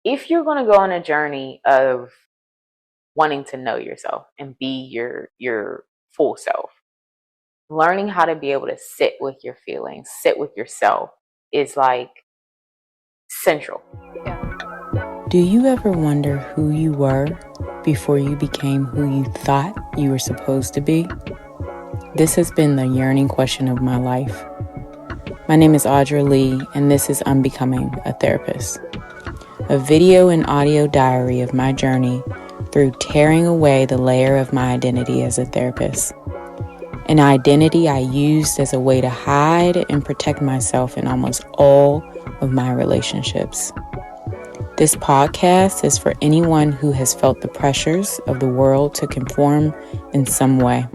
if you're going to go on a journey of wanting to know yourself and be your full self, learning how to be able to sit with your feelings, sit with yourself is like central. Yeah. Do you ever wonder who you were before you became who you thought you were supposed to be? This has been the yearning question of my life. My name is Audra Lee, and this is Unbecoming, a Therapist. A video and audio diary of my journey through tearing away the layer of my identity as a therapist. An identity I used as a way to hide and protect myself in almost all of my relationships. This podcast is for anyone who has felt the pressures of the world to conform in some way,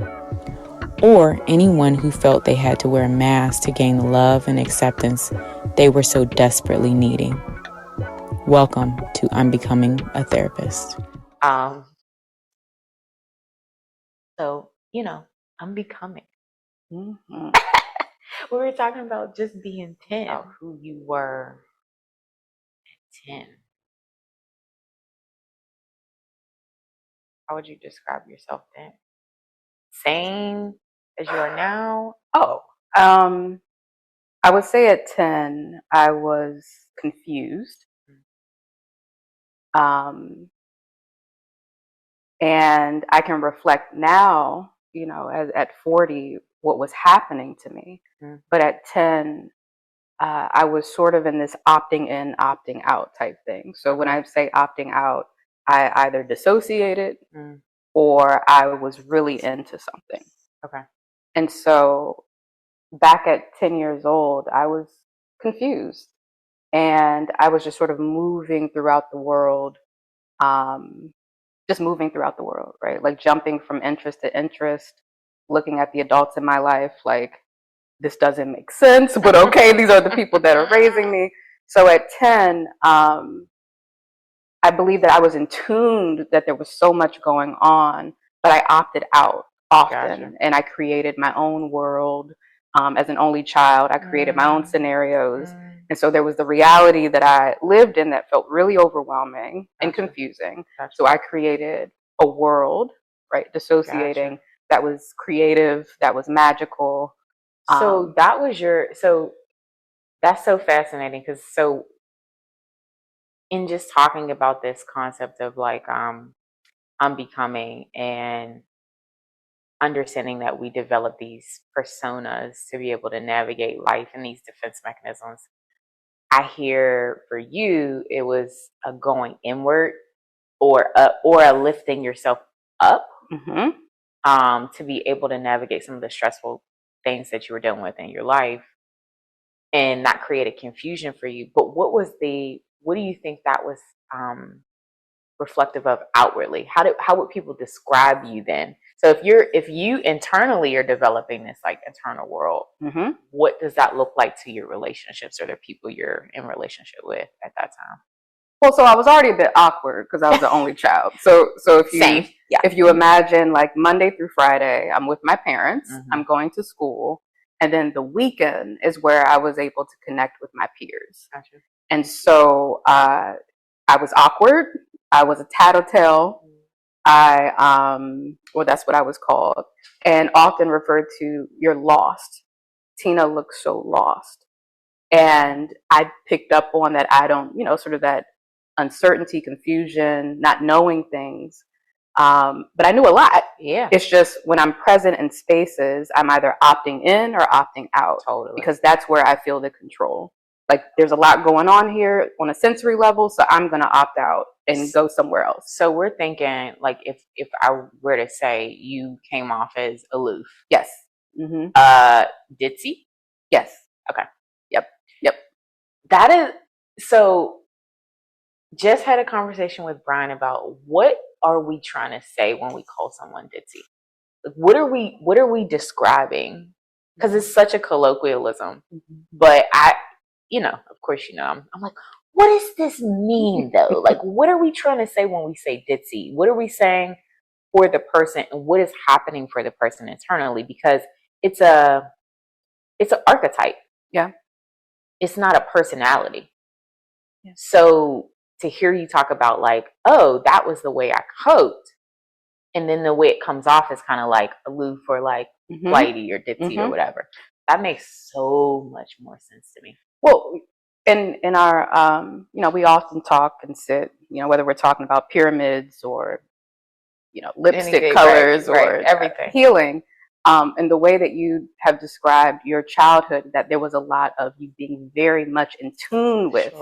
or anyone who felt they had to wear a mask to gain the love and acceptance they were so desperately needing. Welcome to Unbecoming, a Therapist. So, I'm becoming. Mm-hmm. We were talking about just the intent of who you were at 10. How would you describe yourself then? Same as you are now? I would say at 10, I was confused. And I can reflect now, as at 40, what was happening to me. But at 10, I was sort of in this opting in, opting out type thing. So when I say opting out, I either dissociated or I was really into something. Okay. And so back at 10 years old, I was confused. And I was just sort of moving throughout the world, right? Like jumping from interest to interest, looking at the adults in my life, like, this doesn't make sense, but okay, these are the people that are raising me. So at 10, I believe that I was in tune, that there was so much going on, but I opted out often. Gotcha. And I created my own world. As an only child, I created my own scenarios. And so there was the reality that I lived in that felt really overwhelming and confusing. Gotcha. So I created a world, right, dissociating, that was creative, that was magical. So that's so fascinating, because in just talking about this concept of like unbecoming and understanding that we develop these personas to be able to navigate life and these defense mechanisms, I hear for you it was a going inward or a lifting yourself up to be able to navigate some of the stressful things that you were dealing with in your life and not create a confusion for you. But what do you think that was reflective of outwardly? How would people describe you then? So if you internally are developing this like internal world, what does that look like to your relationships or the people you're in relationship with at that time? Well, so I was already a bit awkward because I was the only child. So if you imagine like Monday through Friday, I'm with my parents, I'm going to school, and then the weekend is where I was able to connect with my peers. Gotcha. And so I was awkward. I was a tattletale. Well, that's what I was called, and often referred to, you're lost. Tina looks so lost. And I picked up on that. I don't, sort of that uncertainty, confusion, not knowing things. But I knew a lot. Yeah. It's just when I'm present in spaces, I'm either opting in or opting out. Totally. Because that's where I feel the control. Like there's a lot going on here on a sensory level, so I'm going to opt out and go somewhere else. So we're thinking like if I were to say you came off as aloof. Yes. Ditzy? Yes. Okay. Yep. That is, so just had a conversation with Brian about what are we trying to say when we call someone ditzy? Like, what are we describing? Because it's such a colloquialism. But of course, I'm like, what does this mean though? Like, what are we trying to say when we say ditzy? What are we saying for the person, and what is happening for the person internally? Because it's an archetype. Yeah. It's not a personality. Yeah. So to hear you talk about like, oh, that was the way I coped. And then the way it comes off is kind of like aloof or like flighty or ditzy or whatever. That makes so much more sense to me. Well, in our, we often talk and sit, whether we're talking about pyramids or, lipstick colors or everything, healing. And the way that you have described your childhood, that there was a lot of you being very much in tune with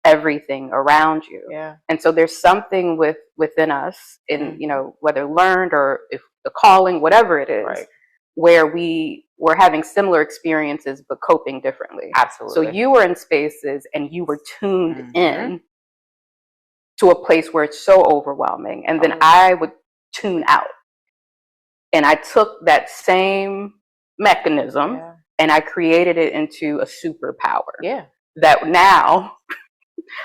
everything around you. Yeah. And so there's something within us in, whether learned or if the calling, whatever it is, where we're having similar experiences, but coping differently. Absolutely. So you were in spaces and you were tuned in to a place where it's so overwhelming. And then I would tune out. And I took that same mechanism and I created it into a superpower. Yeah. That now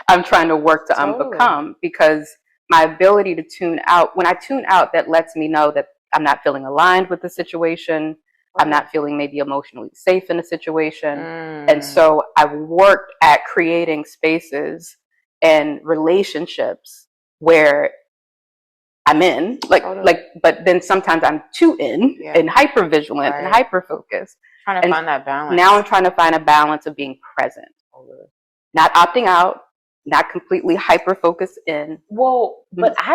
I'm trying to work to unbecome, because my ability to tune out, when I tune out, that lets me know that I'm not feeling aligned with the situation. I'm not feeling maybe emotionally safe in a situation. And so I've worked at creating spaces and relationships where I'm in, but then sometimes I'm too in and hyper vigilant and hyper focused. Trying to find that balance. Now I'm trying to find a balance of being present, not opting out, not completely hyper focused in. Well, but I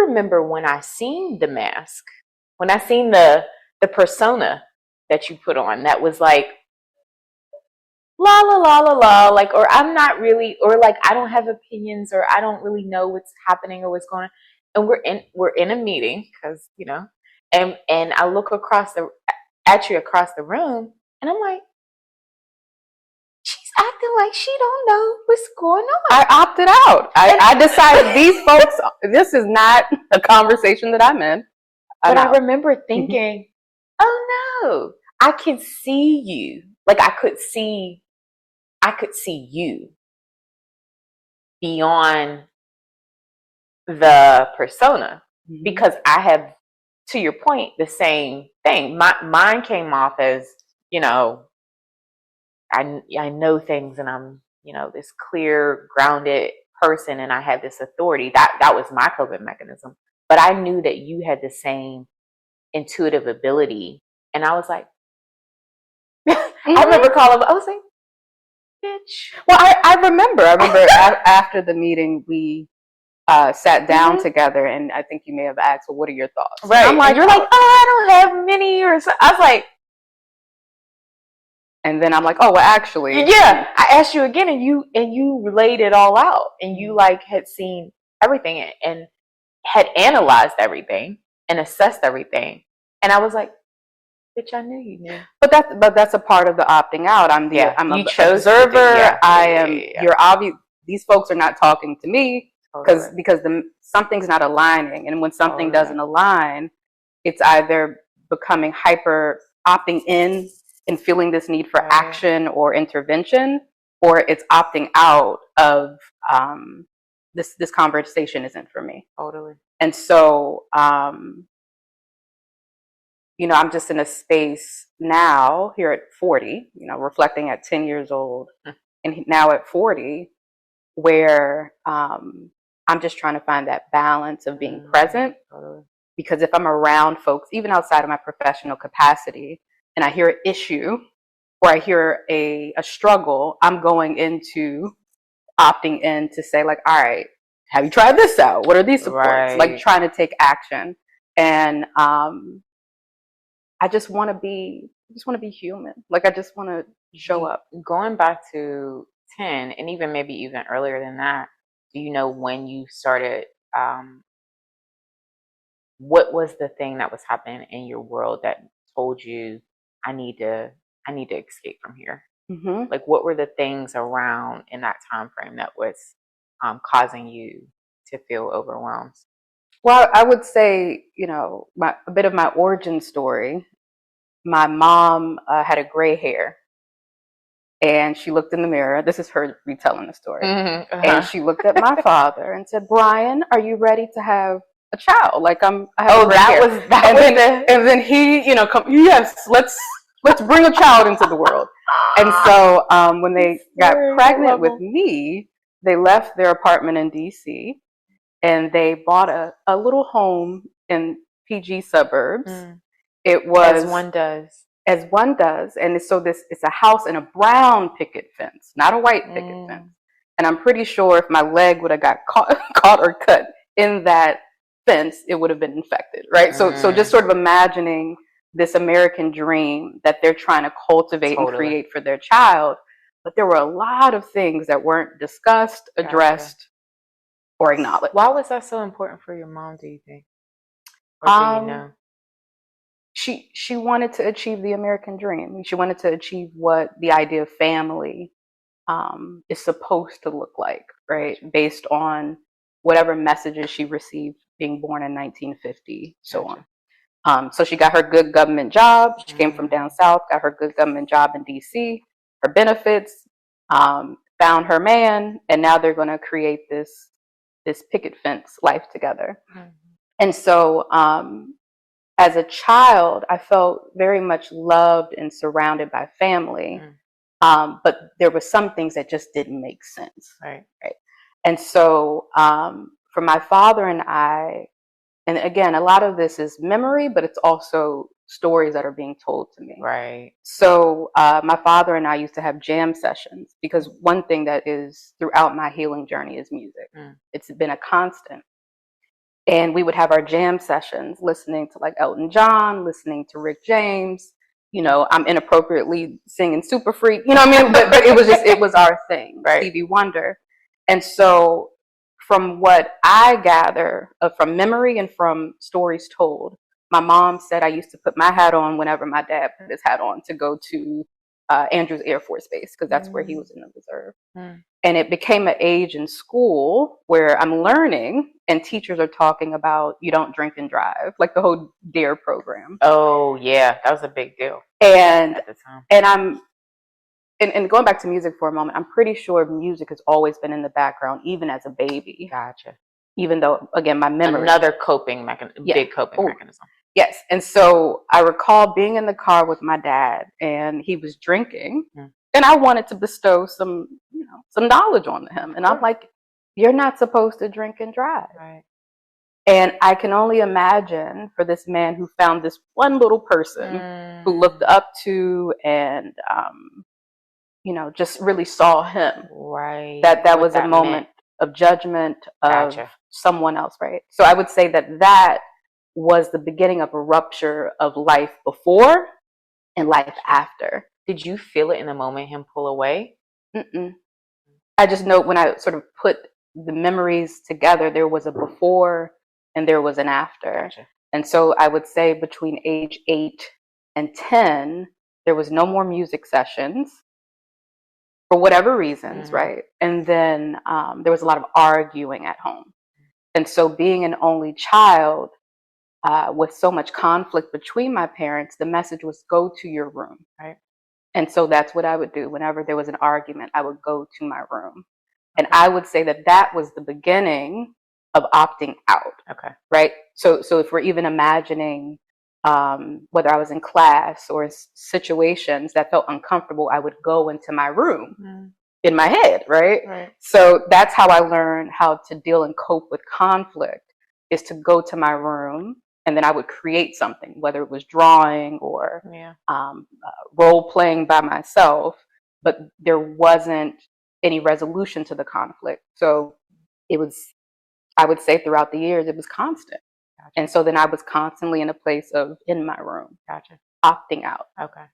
remember when I seen the mask, when I seen the persona that you put on, that was like, la la la la la, like, or I'm not really, or like I don't have opinions, or I don't really know what's happening or what's going on. And we're in a meeting, because and I look at you across the room, and I'm like, she's acting like she don't know what's going on. I opted out. I decided these folks, this is not a conversation that I'm in. But I remember thinking, oh no, I can see you. Like I could see you beyond the persona, because I have, to your point, the same thing. Mine came off as, I know things, and I'm, this clear, grounded person, and I had this authority. That was my coping mechanism. But I knew that you had the same intuitive ability, and I was like, I remember calling. I was like, bitch. Well, I remember after the meeting, we sat down together, and I think you may have asked, well, what are your thoughts? Right. I'm like, you're like, oh, I don't have many, or so. I was like, and then I'm like, oh, well, actually, I asked you again, and you laid it all out, and you like had seen everything and had analyzed everything and assessed everything, and I was like, bitch, I knew you knew. But that's a part of the opting out. I'm an observer. You're obvious. These folks are not talking to me because something's not aligning, and when something doesn't align, it's either becoming hyper opting in and feeling this need for action or intervention, or it's opting out of this conversation isn't for me. Totally. And so I'm just in a space now here at 40, reflecting at 10 years old and now at 40, where I'm just trying to find that balance of being present. Totally. Because if I'm around folks, even outside of my professional capacity, and I hear an issue or I hear a struggle, I'm going into opting in to say, like, all right, have you tried this out? What are these supports? Right. Like trying to take action. And I just want to be human. Like I just want to show up. Going back to 10, and maybe even earlier than that, do you know when you started, what was the thing that was happening in your world that told you, I need to escape from here? Like what were the things around in that time frame that was causing you to feel overwhelmed? Well, I would say, a bit of my origin story. My mom had a gray hair, and she looked in the mirror. This is her retelling the story. And she looked at my father and said, Brian, are you ready to have a child? Like I have gray hair. And then he, yes, let's bring a child into the world. And so when they got pregnant with me, they left their apartment in DC and they bought a little home in PG suburbs. It was as one does. As one does. And so it's a house in a brown picket fence, not a white picket fence. And I'm pretty sure if my leg would have got caught or cut in that fence, it would have been infected, right? So just sort of imagining this American dream that they're trying to cultivate and create for their child. But there were a lot of things that weren't discussed, addressed, or acknowledged. Why was that so important for your mom, do you think? Or do you know? She wanted to achieve the American dream. She wanted to achieve what the idea of family is supposed to look like, right? Based on whatever messages she received being born in 1950, so on. So she got her good government job. She came from down south, got her good government job in DC, her benefits, found her man, and now they're going to create this picket fence life together. And so as a child, I felt very much loved and surrounded by family. But there were some things that just didn't make sense. Right. And so for my father and I, and again, a lot of this is memory, but it's also stories that are being told to me. Right. So my father and I used to have jam sessions because one thing that is throughout my healing journey is music. It's been a constant. And we would have our jam sessions listening to like Elton John, listening to Rick James. You know, I'm inappropriately singing Super Freak, you know what I mean? But it was our thing, right? Stevie Wonder. And so from what I gather from memory and from stories told, my mom said I used to put my hat on whenever my dad put his hat on to go to Andrews Air Force Base because that's where he was in the reserve. And it became an age in school where I'm learning and teachers are talking about you don't drink and drive, like the whole DARE program. Oh, yeah, that was a big deal. And at the time. And going back to music for a moment, I'm pretty sure music has always been in the background, even as a baby. Gotcha. Even though, again, my memory. Another coping mechanism, big coping mechanism. Yes. And so I recall being in the car with my dad and he was drinking. And I wanted to bestow some knowledge on him. And I'm like, you're not supposed to drink and drive. Right. And I can only imagine for this man who found this one little person who looked up to and, just really saw him. Right. That was a moment of judgment of someone else. Right. So I would say that was the beginning of a rupture of life before and life after. Did you feel it in the moment him pull away? I just know when I sort of put the memories together, there was a before and there was an after. Gotcha. And so I would say between age 8 and 10, there was no more music sessions for whatever reasons, right? And then there was a lot of arguing at home. And so being an only child with so much conflict between my parents, the message was go to your room, right? And so that's what I would do. Whenever there was an argument, I would go to my room. And I would say that was the beginning of opting out. Okay. Right. So if we're even imagining whether I was in class or situations that felt uncomfortable, I would go into my room in my head. Right. So that's how I learned how to deal and cope with conflict, is to go to my room. And then I would create something, whether it was drawing or role playing by myself, but there wasn't any resolution to the conflict. So it was, I would say throughout the years, it was constant. Gotcha. And so then I was constantly in a place of in my room, opting out. Okay.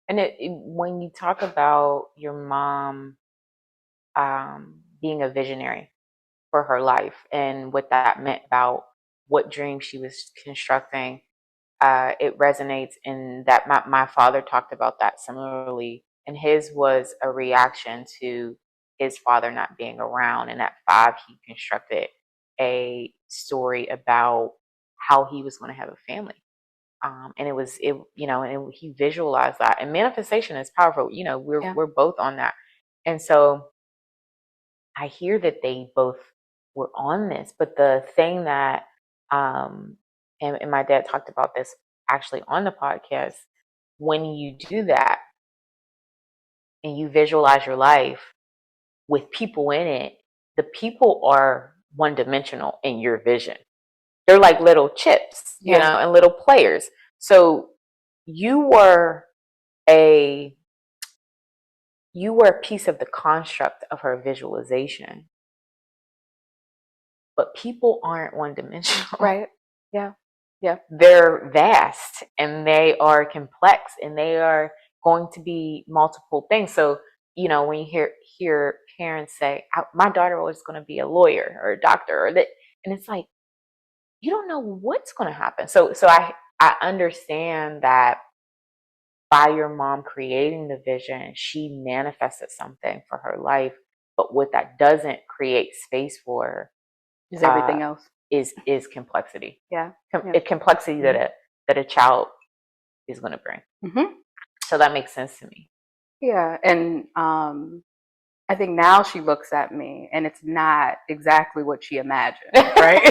And when you talk about your mom being a visionary for her life and what that meant about what dream she was constructing, it resonates in that my father talked about that similarly, and his was a reaction to his father not being around. And at 5, he constructed a story about how he was going to have a family. And he visualized that. And manifestation is powerful. We're both on that. And so I hear that they both were on this, but the thing that and my dad talked about this actually on the podcast, when you do that, and you visualize your life with people in it, the people are one dimensional in your vision. They're like little chips, you know, and little players. So you were a piece of the construct of her visualization. But people aren't one dimensional. Right. Yeah. Yeah. They're vast and they are complex and they are going to be multiple things. So, you know, when you hear parents say, my daughter was going to be a lawyer or a doctor or that, and it's like, you don't know what's going to happen. So I understand that by your mom creating the vision, she manifested something for her life. But what that doesn't create space for is everything else. Is complexity. Yeah. Complexity that a child is going to bring. Mm-hmm. So that makes sense to me. Yeah, and I think now she looks at me, and it's not exactly what she imagined, right?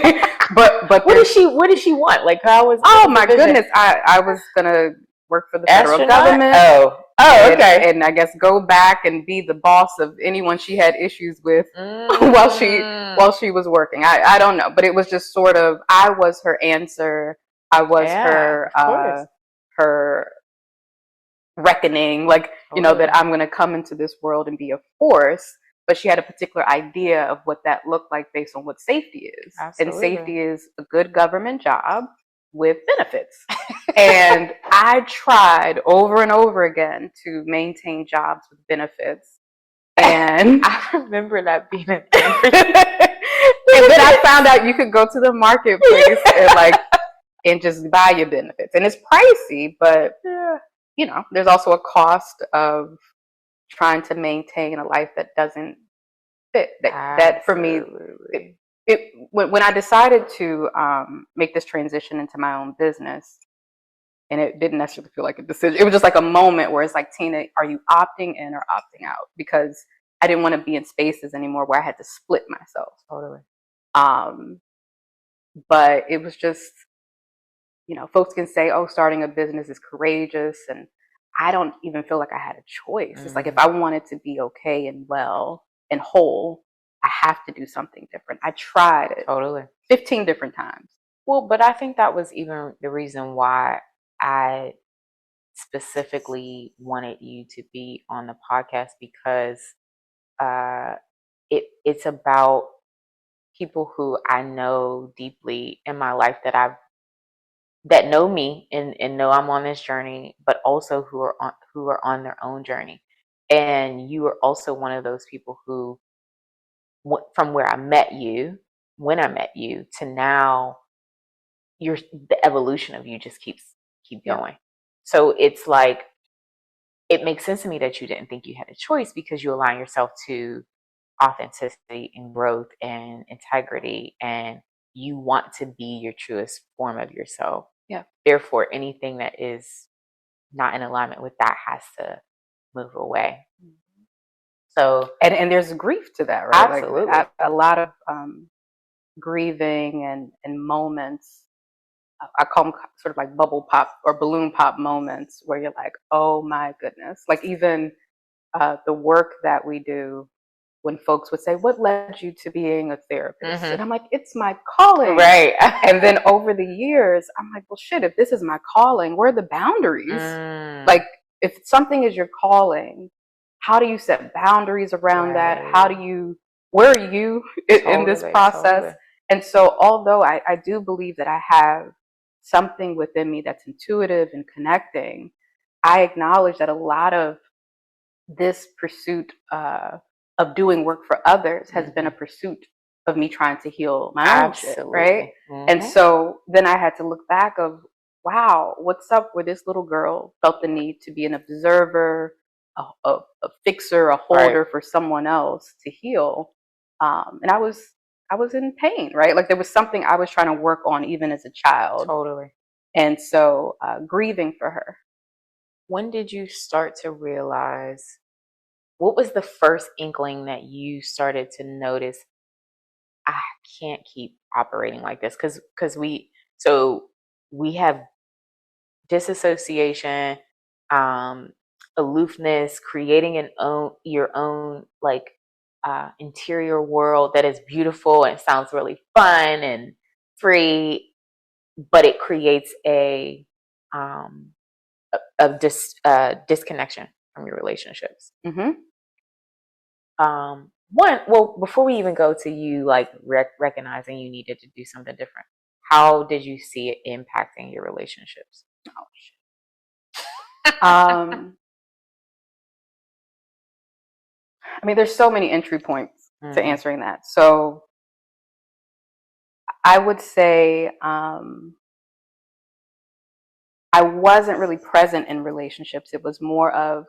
but what does she want? Like, how was? Oh my goodness, I was gonna work for the federal government. Oh, okay. And I guess go back and be the boss of anyone she had issues with while she was working. I don't know, but it was just sort of, I was her answer. I was her reckoning, like, you know, that I'm going to come into this world and be a force. But she had a particular idea of what that looked like based on what safety is. Absolutely. And safety is a good government job with benefits. And I tried over and over again to maintain jobs with benefits. And I remember that being a thing. And then I found out you could go to the marketplace and just buy your benefits. And it's pricey, but you know, there's also a cost of trying to maintain a life that doesn't fit. That for me, when I decided to make this transition into my own business, and it didn't necessarily feel like a decision. It was just like a moment where it's like, Tina, are you opting in or opting out? Because I didn't want to be in spaces anymore where I had to split myself. Totally. But it was just, you know, folks can say, oh, starting a business is courageous. And I don't even feel like I had a choice. It's like, if I wanted to be okay and well and whole, I have to do something different. I tried it. Totally. 15 different times. Well, but I think that was even the reason why I specifically wanted you to be on the podcast, because it's about people who I know deeply in my life that know me and know I'm on this journey, but also who are on their own journey. And you are also one of those people who, from where I met you, when I met you, to now, the evolution of you just keep going. So it's like, it makes sense to me that you didn't think you had a choice, because you align yourself to authenticity and growth and integrity, and you want to be your truest form of yourself. Yeah. Therefore, anything that is not in alignment with that has to move away. So, and there's grief to that, right? Absolutely. Like, a lot of grieving and moments. I call them sort of like bubble pop or balloon pop moments where you're like, oh my goodness. Like, even the work that we do, when folks would say, what led you to being a therapist? And I'm like, it's my calling. Right. And then over the years, I'm like, well, shit, if this is my calling, where are the boundaries? Like, if something is your calling, how do you set boundaries around that? Where are you in this process? Totally. And so, although I do believe that I have something within me that's intuitive and connecting, I acknowledge that a lot of this pursuit of doing work for others has been a pursuit of me trying to heal my own shit, right? And so then I had to look back of, wow, what's up where this little girl felt the need to be an observer, a fixer, a holder for someone else to heal. And I was in pain, right? Like, there was something I was trying to work on even as a child. Totally. And so grieving for her. When did you start to realize, what was the first inkling that you started to notice, I can't keep operating like this? Because we have disassociation, aloofness, creating your own like interior world that is beautiful and sounds really fun and free, but it creates disconnection from your relationships. Mm-hmm. Well, before we even go to you like recognizing you needed to do something different, how did you see it impacting your relationships? Oh shit. I mean, there's so many entry points to answering that. So I would say I wasn't really present in relationships. It was more of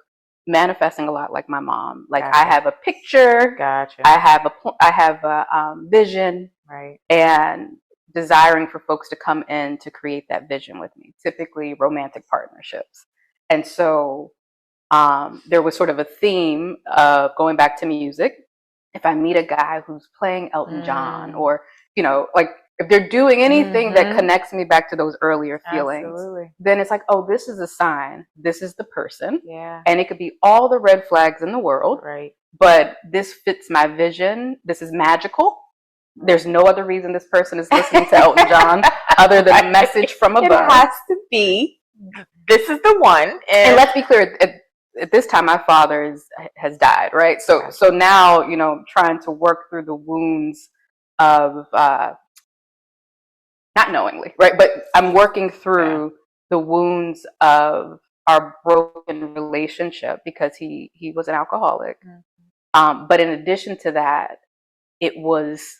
manifesting a lot like my mom. Like Gotcha. I have a picture, Gotcha. I have a vision, right, and desiring for folks to come in to create that vision with me, typically romantic partnerships. And so there was sort of a theme of going back to music. If I meet a guy who's playing Elton John, or, you know, like if they're doing anything that connects me back to those earlier feelings, absolutely, then it's like, oh, this is a sign. This is the person. yeah, And it could be all the red flags in the world, right, but this fits my vision. This is magical. There's no other reason this person is listening to Elton John other than a message from above. It has to be. This is the one. And let's be clear, at this time, my father has died, right? So now, you know, trying to work through the wounds of not knowingly, right? But I'm working through the wounds of our broken relationship because he was an alcoholic. But in addition to that, it was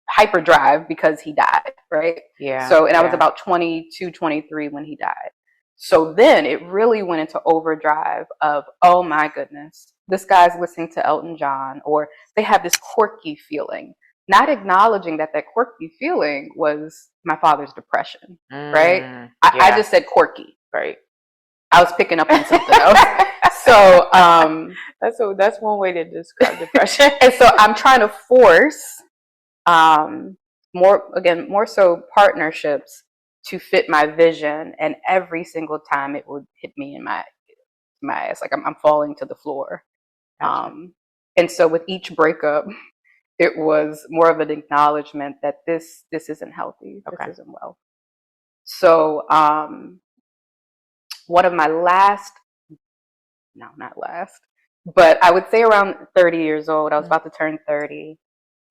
hyperdrive because he died, right? Yeah. So, and I was about 22, 23 when he died. So then it really went into overdrive of, oh my goodness, this guy's listening to Elton John, or they have this quirky feeling, not acknowledging that quirky feeling was my father's depression, right? I just said quirky. Right. I was picking up on something else. So that's one way to describe depression. And so I'm trying to force more so partnerships to fit my vision, and every single time it would hit me in my ass, like I'm falling to the floor. Gotcha. And so with each breakup, it was more of an acknowledgement that this isn't healthy. This isn't well. So one of my not last, but I would say around 30 years old, I was about to turn 30.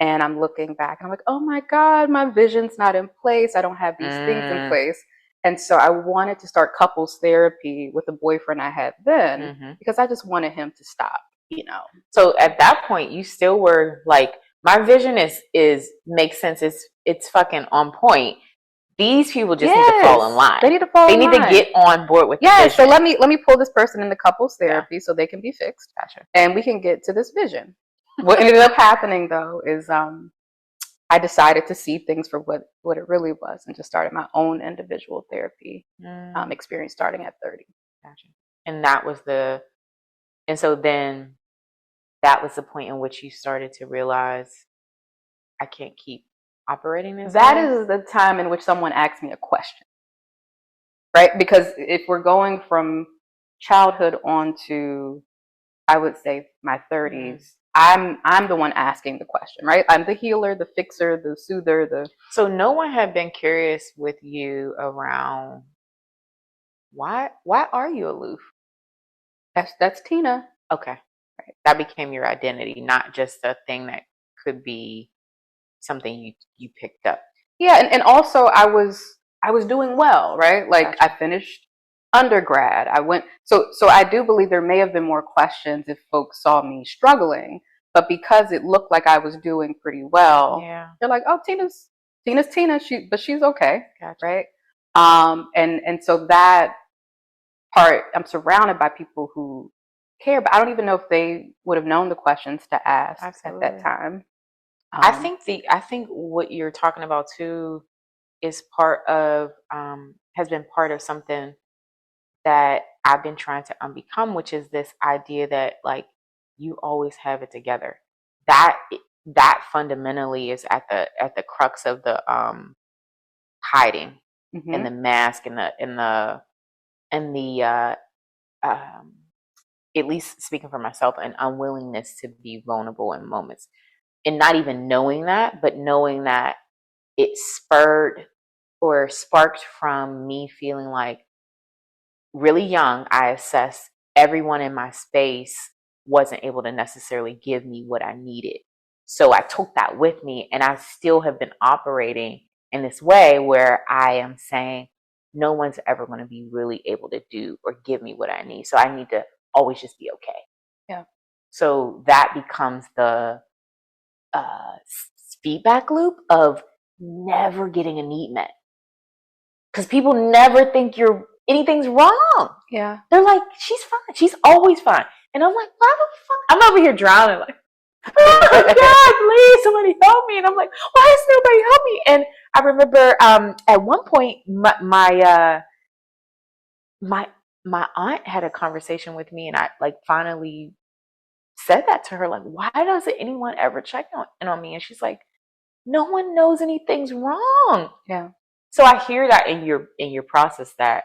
And I'm looking back and I'm like, oh my God, my vision's not in place. I don't have these things in place. And so I wanted to start couples therapy with the boyfriend I had then because I just wanted him to stop, you know. So at that point, you still were like, my vision is makes sense. It's fucking on point. These people just need to fall in line. They need to fall in line. They need to get on board with the vision. So let me pull this person into couples therapy so they can be fixed. Gotcha. And we can get to this vision. What ended up happening though is I decided to see things for what it really was and just started my own individual therapy experience starting at 30. Gotcha. And that was so then that was the point in which you started to realize I can't keep operating this way? That is the time in which someone asked me a question, right? Because if we're going from childhood on to, I would say, my 30s, I'm the one asking the question, right? I'm the healer, the fixer, the soother, So no one had been curious with you around why are you aloof? That's Tina. Okay. Right. That became your identity, not just a thing that could be something you picked up. Yeah, and also I was doing well, right? Like gotcha. I finished undergrad. I went so I do believe there may have been more questions if folks saw me struggling, but because it looked like I was doing pretty well, they're like, "Oh, Tina's Tina, she's okay." Gotcha. Right? And so that part, I'm surrounded by people who care, but I don't even know if they would have known the questions to ask at that time. I think what you're talking about too is part of has been part of something that I've been trying to unbecome, which is this idea that like you always have it together. That fundamentally is at the crux of the hiding and the mask and the and the at least speaking for myself, an unwillingness to be vulnerable in moments, and not even knowing that, but knowing that it spurred or sparked from me feeling like really young, I assessed everyone in my space wasn't able to necessarily give me what I needed. So I took that with me, and I still have been operating in this way where I am saying, no one's ever going to be really able to do or give me what I need. So I need to always just be okay. Yeah. So that becomes the feedback loop of never getting a need met. Because people never think anything's wrong. Yeah. They're like, she's fine. She's always fine. And I'm like, why the fuck? I'm over here drowning, like, oh my God, please, somebody help me. And I'm like, why is nobody help me? And I remember at one point, my aunt had a conversation with me, and I like finally said that to her, like, why doesn't anyone ever check on me? And she's like, no one knows anything's wrong. Yeah. So I hear that in your process that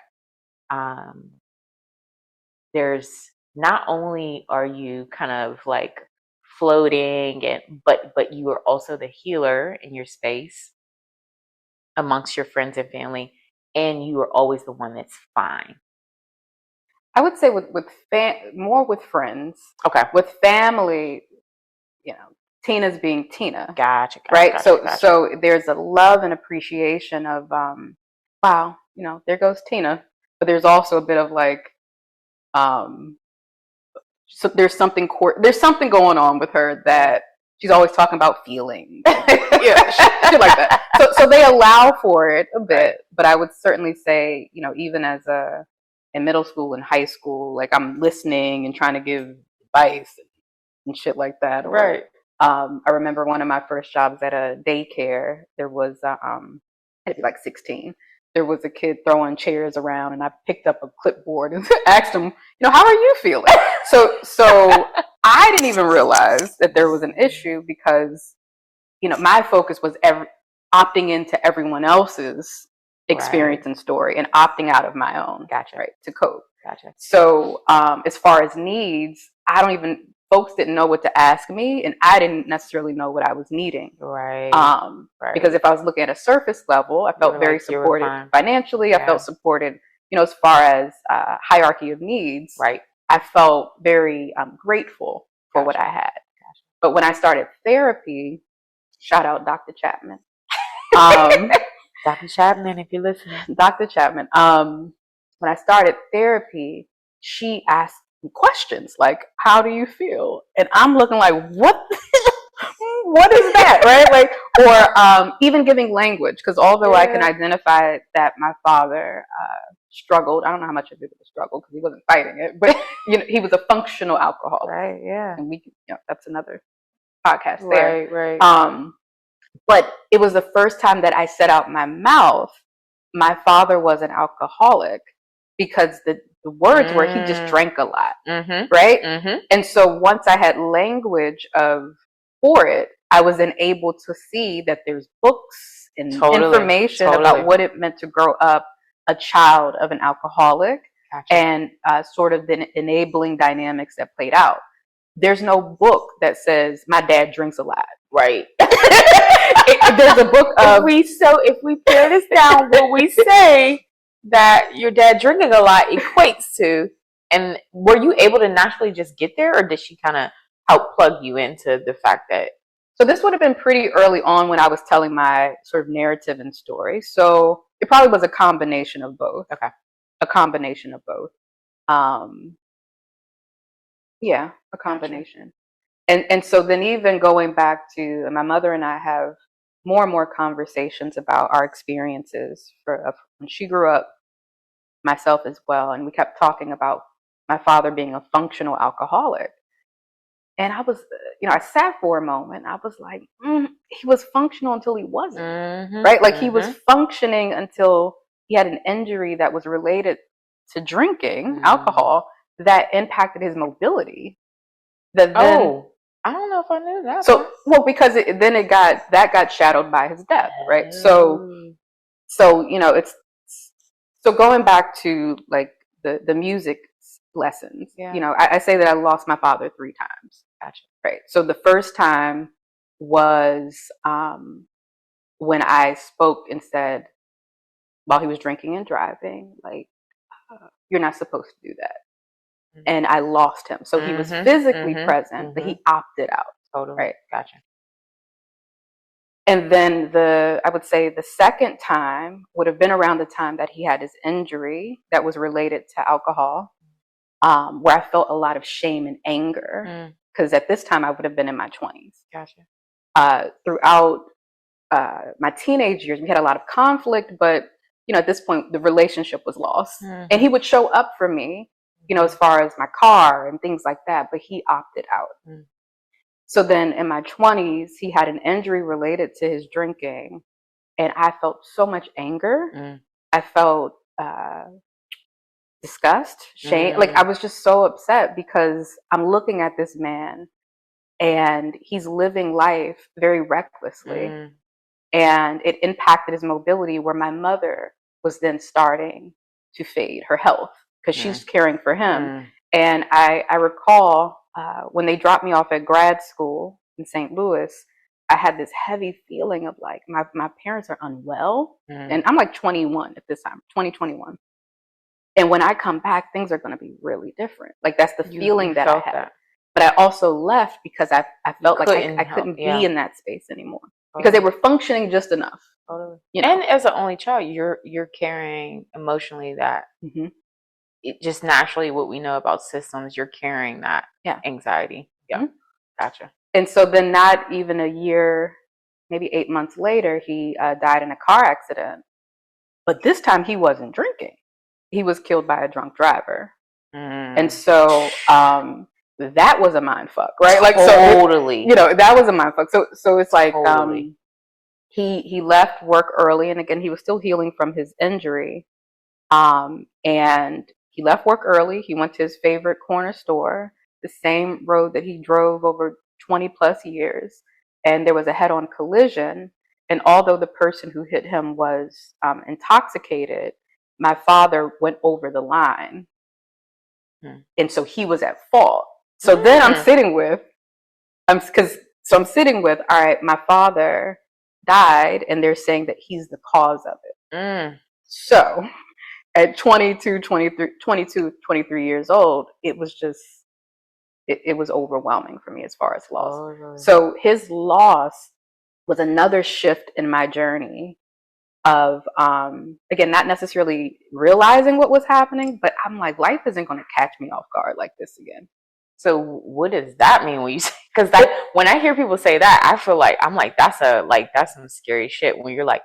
there's not only are you kind of like floating but you are also the healer in your space amongst your friends and family, and you are always the one that's fine. I would say with more with friends. Okay. With family, Tina's being Tina. Gotcha. Right. Gotcha. So there's a love and appreciation of wow, there goes Tina. But there's also a bit of like so there's something going on with her that she's always talking about feelings. Yeah, shit like that. So they allow for it a bit, but I would certainly say, even as in middle school and high school, like I'm listening and trying to give advice and shit like that. Right. I remember one of my first jobs at a daycare. There was I had to be like 16. There was a kid throwing chairs around, and I picked up a clipboard and asked him, how are you feeling? So I didn't even realize that there was an issue because, my focus was opting into everyone else's experience and story and opting out of my own. Gotcha. Right, to cope. Gotcha. So as far as needs, folks didn't know what to ask me, and I didn't necessarily know what I was needing. Right. Because if I was looking at a surface level, I felt very supported financially. Yeah. I felt supported, as far as hierarchy of needs. Right. I felt very grateful for what I had. Gotcha. But when I started therapy, shout out Dr. Chapman. Dr. Chapman, if you're listening. Dr. Chapman. When I started therapy, she asked questions like, how do you feel? And I'm looking like, what is that? Right? Like, or even giving language, because although I can identify that my father struggled, I don't know how much of it was a struggle because he wasn't fighting it, but he was a functional alcoholic. Right. Yeah. And that's another podcast there. Right. But it was the first time that I said out my mouth, my father was an alcoholic, because the words were he just drank a lot, right? Mm-hmm. And so once I had language for it, I was then able to see that there's books and information about what it meant to grow up a child of an alcoholic. Gotcha. And sort of the enabling dynamics that played out. There's no book that says my dad drinks a lot. Right. There's a book of if we pare this down, what we say that your dad drinking a lot equates to, and were you able to naturally just get there, or did she kind of help plug you into the fact that? So this would have been pretty early on when I was telling my sort of narrative and story. So it probably was a combination of both. Okay. A combination of both. Yeah, a combination. Gotcha. And so then even going back to my mother and I have more and more conversations about our experiences when she grew up, myself as well. And we kept talking about my father being a functional alcoholic. And I was, I sat for a moment. I was like, he was functional until he wasn't, right? Like he was functioning until he had an injury that was related to drinking alcohol that impacted his mobility. I don't know if I knew that. So, because that got shadowed by his death, right? So it's. So going back to like the music lessons. You know, I say that I lost my father 3 times. Gotcha. Right. So the first time was when I spoke and said, while he was drinking and driving, like, you're not supposed to do that. And I lost him. So he was physically present, but he opted out. Totally. Right. Gotcha. And then I would say the second time would have been around the time that he had his injury that was related to alcohol, where I felt a lot of shame and anger. Because at this time I would have been in my 20s. Gotcha. Throughout my teenage years, we had a lot of conflict, but you know, at this point, the relationship was lost. And he would show up for me, you know, as far as my car and things like that, but he opted out. So then in my 20s, he had an injury related to his drinking, and I felt so much anger. I felt disgust, shame. Like, I was just so upset because I'm looking at this man and he's living life very recklessly. And it impacted his mobility, where my mother was then starting to fade her health because she's caring for him. And I recall when they dropped me off at grad school in St. Louis, I had this heavy feeling of like my parents are unwell. And I'm like 21 at this time, 2021. And when I come back, things are going to be really different. Like, that's the feeling that I had. But I also left because I felt like I couldn't be in that space anymore. Because they were functioning just enough. You know? And as an only child, you're carrying emotionally that it just naturally, what we know about systems, you're carrying that anxiety. Gotcha. And so then not even a year, maybe 8 months later, he died in a car accident. But this time he wasn't drinking. He was killed by a drunk driver. And so that was a mind fuck, right? Like, totally. So you know, that was a mind fuck. So it's like he left work early, and again, he was still healing from his injury. And he left work early. He went to his favorite corner store, the same road that he drove over 20 plus years. And there was a head-on collision. And although the person who hit him was intoxicated, my father went over the line. And so he was at fault. So then I'm sitting with, all right, my father died, and they're saying that he's the cause of it. So at 22, 23 years old, it was just, it was overwhelming for me as far as loss. So his loss was another shift in my journey of, again, not necessarily realizing what was happening, but I'm like, life isn't going to catch me off guard like this again. So what does that mean when you say, because when I hear people say that, I feel like, I'm like, that's some scary shit when you're like,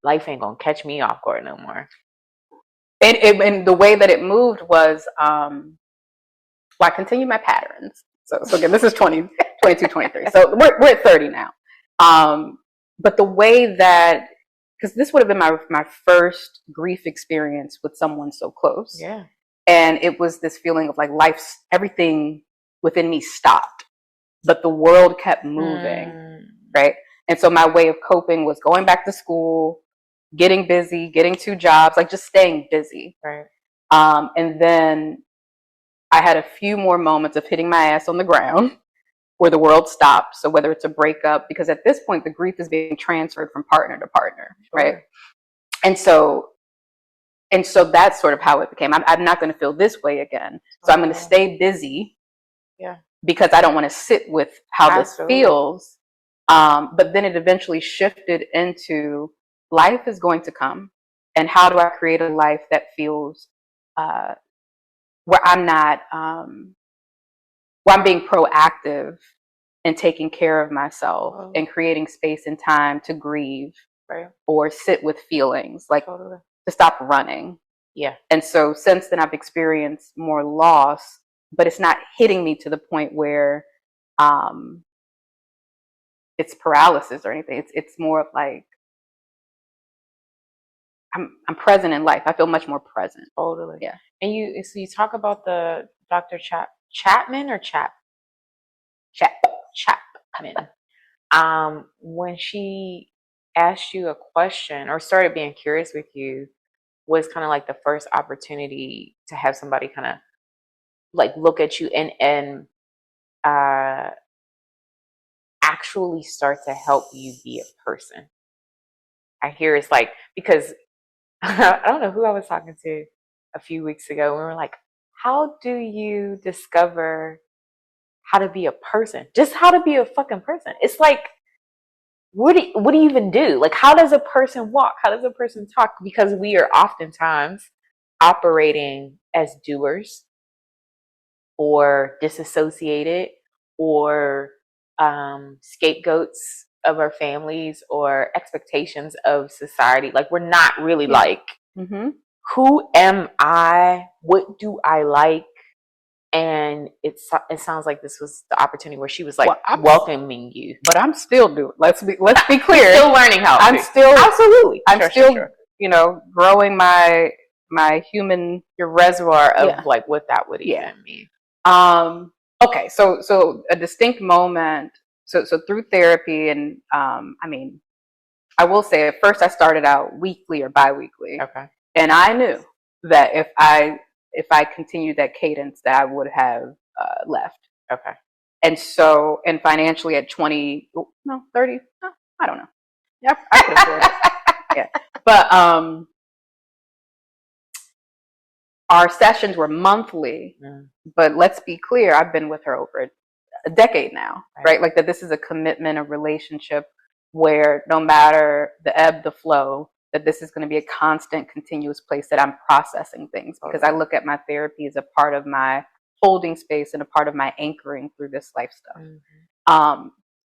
life ain't going to catch me off guard no more. And the way that it moved was, well, I continued my patterns. So again, this is 22, 23. So we're at 30 now. But the way that, because this would have been my first grief experience with someone so close. Yeah. And it was this feeling of like everything within me stopped, but the world kept moving, right? And so my way of coping was going back to school, getting busy, getting 2 jobs, like just staying busy. Right. And then I had a few more moments of hitting my ass on the ground where the world stopped. So whether it's a breakup, because at this point the grief is being transferred from partner to partner, right? And so that's sort of how it became. I'm not going to feel this way again. So I'm going to stay busy. Yeah. Because I don't want to sit with how this feels. But then it eventually shifted into, life is going to come. And how do I create a life that feels where I'm not, where I'm being proactive and taking care of myself and creating space and time to grieve or sit with feelings, like to stop running. Yeah. And so since then I've experienced more loss, but it's not hitting me to the point where it's paralysis or anything. It's more of like, I'm present in life. I feel much more present. Totally. Yeah. And you talk about the Dr. Chapman or Chapman. When she asked you a question or started being curious with you, was kind of like the first opportunity to have somebody kind of like look at you and actually start to help you be a person. I hear it's like, because I don't know who I was talking to a few weeks ago. We were like, how do you discover how to be a person? Just how to be a fucking person. It's like, what do you even do? Like, how does a person walk? How does a person talk? Because we are oftentimes operating as doers or disassociated or scapegoats of our families or expectations of society. Like, we're not really like, who am I? What do I like? And it sounds like this was the opportunity where she was like, well, welcoming you. But I'm still doing. Let's be clear. Still learning how. I'm still absolutely. I'm still you know, growing my human, your reservoir of like what that would even mean. Okay, so a distinct moment. So through therapy, and I mean, I will say at first I started out weekly or biweekly. Okay. And I knew that if I continued that cadence, that I would have left. Okay. And so, and financially at 30, I don't know. Yep, I could afford it. Yeah. But our sessions were monthly. But let's be clear, I've been with her over a decade now, right? Like that this is a commitment, a relationship where no matter the ebb, the flow, that this is going to be a constant, continuous place that I'm processing things, because I look at my therapy as a part of my holding space and a part of my anchoring through this life stuff.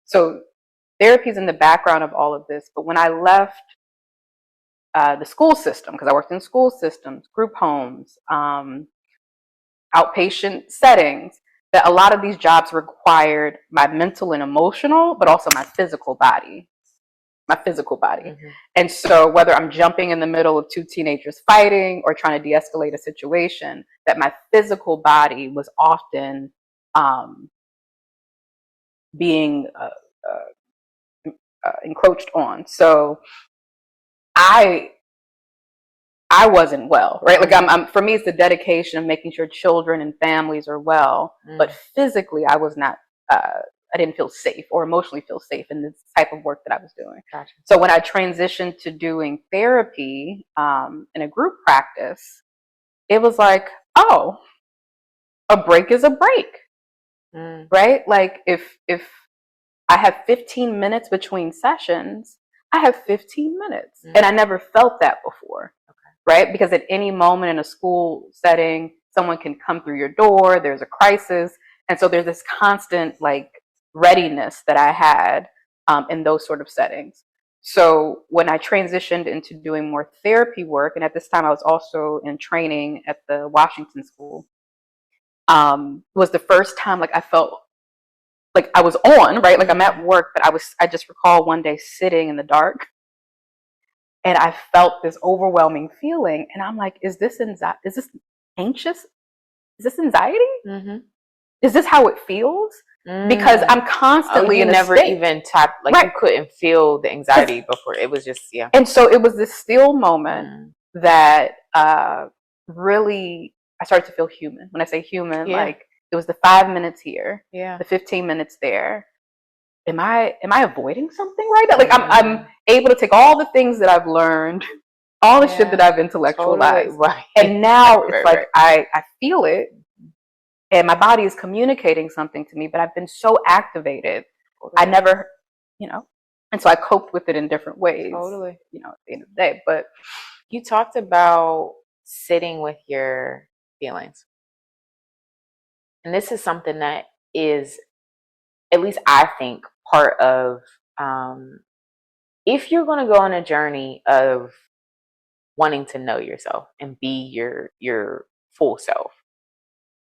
So therapy is in the background of all of this. But when I left the school system, because I worked in school systems, group homes, outpatient settings, that a lot of these jobs required my mental and emotional, but also my physical body. And so whether I'm jumping in the middle of two teenagers fighting or trying to de-escalate a situation, that my physical body was often being encroached on. So I wasn't well, right? Like I'm for me, it's the dedication of making sure children and families are well, but physically I was not, I didn't feel safe or emotionally feel safe in this type of work that I was doing. Gotcha. So when I transitioned to doing therapy in a group practice, it was like, oh, a break is a break, right? Like if I have 15 minutes between sessions, I have 15 minutes. And I never felt that before, right? Because at any moment in a school setting, someone can come through your door, there's a crisis. And so there's this constant like readiness that I had in those sort of settings. So when I transitioned into doing more therapy work, and at this time I was also in training at the Washington School, was the first time like I felt like I was on, right? Like I'm at work, but I just recall one day sitting in the dark and I felt this overwhelming feeling. And I'm like, is this anxious? Is this anxiety? Is this how it feels? Because I'm constantly in a never state. Even tapped, like you couldn't feel the anxiety before. It was just, And so it was this still moment that really, I started to feel human. When I say human, like it was the 5 minutes here, the 15 minutes there. Am I avoiding something right now? Like I'm able to take all the things that I've learned, all the shit that I've intellectualized, and now it's like I feel it, and my body is communicating something to me, but I've been so activated, I never, and so I coped with it in different ways. Totally. At the end of the day. But you talked about sitting with your feelings, and this is something that is, at least I think, part of if you're going to go on a journey of wanting to know yourself and be your full self,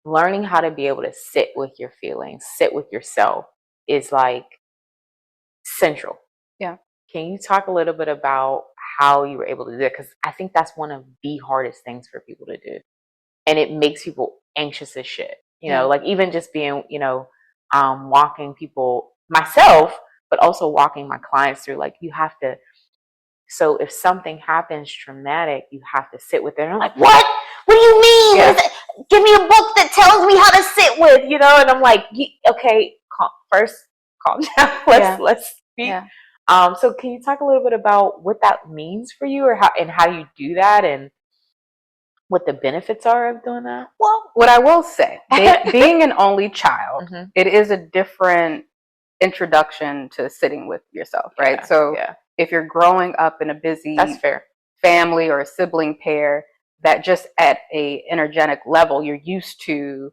learning how to be able to sit with your feelings, sit with yourself is like central. Yeah. Can you talk a little bit about how you were able to do that? Because I think that's one of the hardest things for people to do. And it makes people anxious as shit. Like even just being, walking people, myself, but also walking my clients through, like, you have to So if something happens traumatic, you have to sit with it. And I'm like, what? What do you mean? Yeah. Give me a book that tells me how to sit with, you know? And I'm like, okay, first calm down. Let's speak. Yeah. So can you talk a little bit about what that means for you, or how you do that, and what the benefits are of doing that? Well, what I will say, being an only child, mm-hmm. it is a different introduction to sitting with yourself, right? Yeah, so if you're growing up in a busy That's fair. family or a sibling pair, that just at a energetic level, you're used to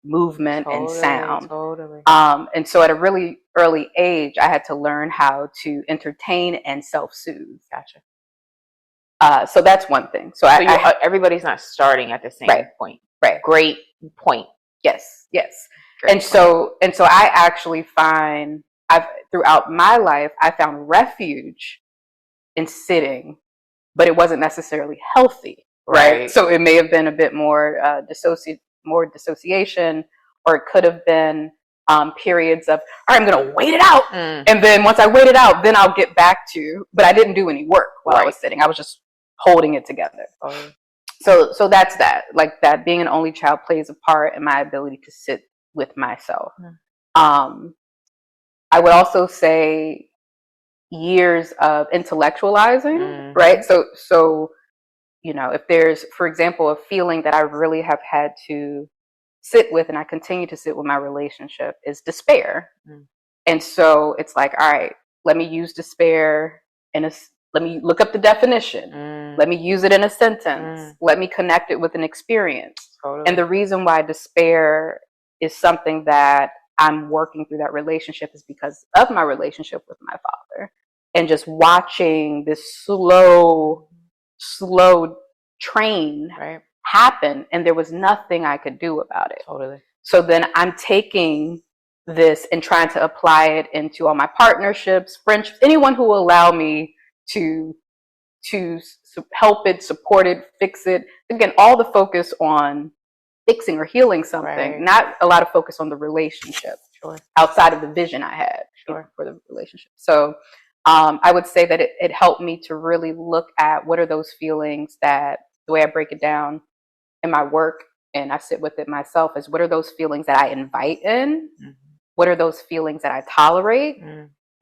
movement and sound. Totally. And so at a really early age, I had to learn how to entertain and self-soothe. Gotcha. So that's one thing. So everybody's not starting at the same point. Right. Great point. Yes. Great point. So I actually find throughout my life, I found refuge in sitting, but it wasn't necessarily healthy. Right. So it may have been a bit more dissociation, or it could have been periods of, all right, I'm going to wait it out. And then once I wait it out, then I'll get back to, but I didn't do any work while I was sitting. I was just holding it together. So that's that. Like that, being an only child plays a part in my ability to sit with myself. I would also say years of intellectualizing, right? So, you know, if there's, for example, a feeling that I really have had to sit with, and I continue to sit with my relationship, is despair. And so it's like, all right, let me use despair let me look up the definition. Let me use it in a sentence. Let me connect it with an experience. Totally. And the reason why despair is something that I'm working through that relationship is because of my relationship with my father, and just watching this slow train happen, and there was nothing I could do about it. Totally. So then I'm taking this and trying to apply it into all my partnerships, friendships, anyone who will allow me to help it, support it, fix it. Again, all the focus on fixing or healing something, not a lot of focus on the relationship outside of the vision I had for the relationship. So I would say that it helped me to really look at what are those feelings that, the way I break it down in my work, and I sit with it myself, is what are those feelings that I invite in? What are those feelings that I tolerate?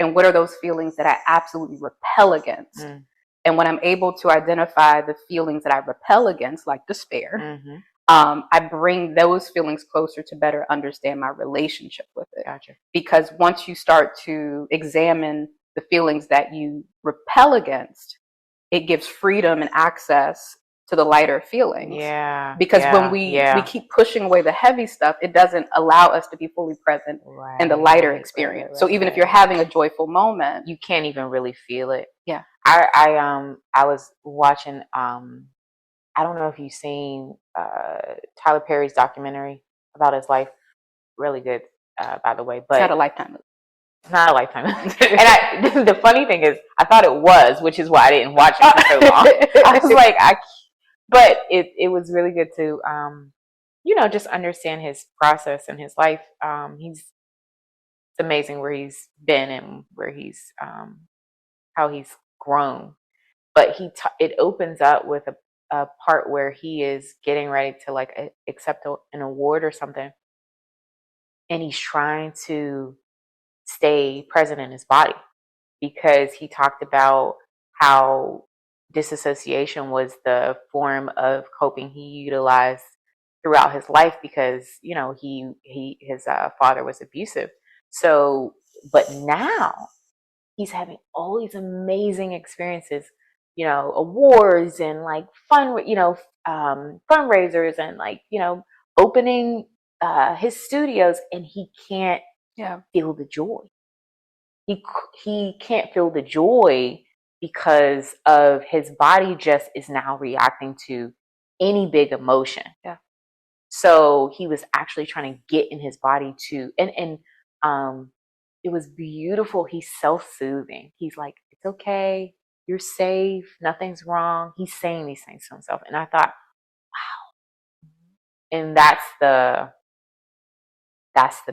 And what are those feelings that I absolutely repel against? And when I'm able to identify the feelings that I repel against, like despair, I bring those feelings closer to better understand my relationship with it. Gotcha. Because once you start to examine the feelings that you repel against, it gives freedom and access to the lighter feelings. Yeah. Because when we keep pushing away the heavy stuff, it doesn't allow us to be fully present in the lighter experience. So even if you're having a joyful moment, you can't even really feel it. Yeah. I was watching I don't know if you've seen Tyler Perry's documentary about his life. Really good, by the way. But it's not a Lifetime movie. It's not a Lifetime movie. And the funny thing is, I thought it was, which is why I didn't watch it for so long. I was like, but it was really good to, just understand his process and his life. It's amazing where he's been and where he's, how he's grown. But it opens up with a part where he is getting ready to like accept an award or something, and he's trying to stay present in his body, because he talked about how disassociation was the form of coping he utilized throughout his life, because his father was abusive. So, but now he's having all these amazing experiences, awards and like fundraisers, and like opening his studios, and he can't feel the joy. He can't feel the joy because of his body just is now reacting to any big emotion. Yeah. So he was actually trying to get in his body to, and it was beautiful. He's self-soothing. He's like, it's okay. You're safe. Nothing's wrong. He's saying these things to himself. And I thought, wow. And that's the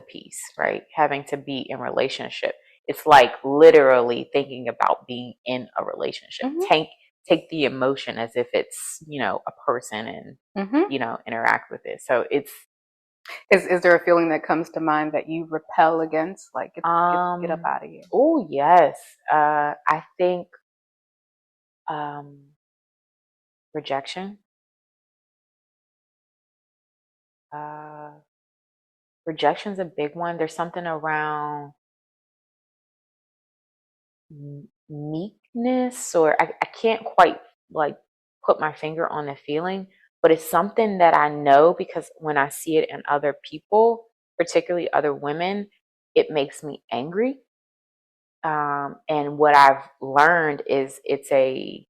piece, right? Having to be in relationship. It's like literally thinking about being in a relationship. Take the emotion as if it's, a person and, interact with it. So it's. Is there a feeling that comes to mind that you repel against? Like, get up out of here. Oh, yes. I think rejection. Rejection's a big one. There's something around meekness, or I can't quite like put my finger on the feeling, but it's something that I know because when I see it in other people, particularly other women, it makes me angry. And what I've learned is it's a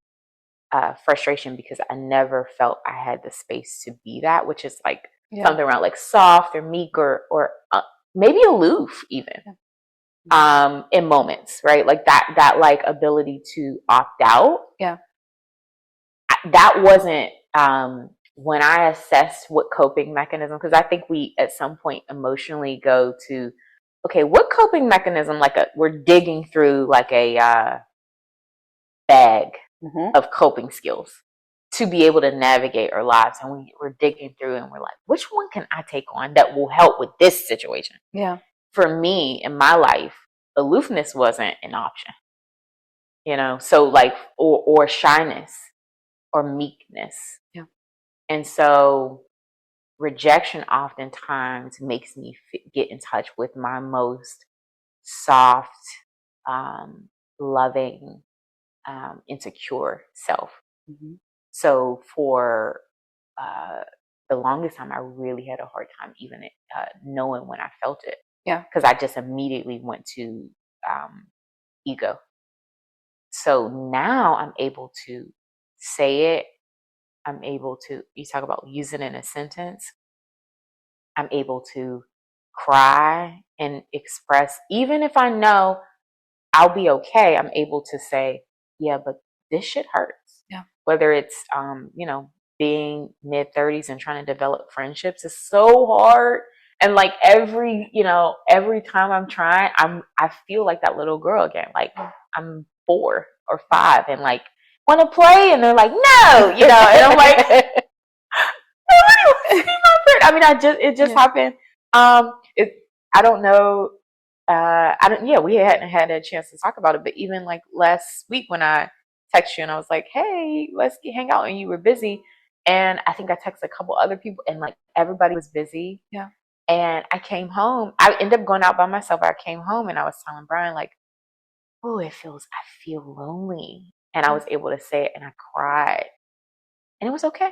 frustration because I never felt I had the space to be that, which is like something around like soft or meek or maybe aloof even. In moments, right? Like that like ability to opt out. Yeah. That wasn't when I assessed what coping mechanism, because I think we at some point emotionally go to, okay, what coping mechanism, we're digging through like a bag of coping skills to be able to navigate our lives. And we're digging through and we're like, which one can I take on that will help with this situation? Yeah. For me in my life, aloofness wasn't an option, so like, or shyness or meekness. Yeah. And so rejection oftentimes makes me get in touch with my most soft, loving, insecure self. So for the longest time, I really had a hard time even knowing when I felt it. Yeah. Because I just immediately went to ego. So now I'm able to say it. I'm able to, you talk about use it in a sentence. I'm able to cry and express, even if I know I'll be okay, I'm able to say, yeah, but this shit hurts. Yeah. Whether it's, being mid-30s and trying to develop friendships is so hard. And like every time I'm trying, I feel like that little girl again. Like I'm 4 or 5 and like want to play, and they're like, no, and I'm like, be my friend. I mean, it just happened. I don't know. We hadn't had a chance to talk about it, but even like last week when I texted you and I was like, hey, let's hang out, and you were busy. And I think I texted a couple other people and like everybody was busy. Yeah. And I came home. I ended up going out by myself. I came home and I was telling Brian like, oh, I feel lonely. And I was able to say it and I cried. And it was okay.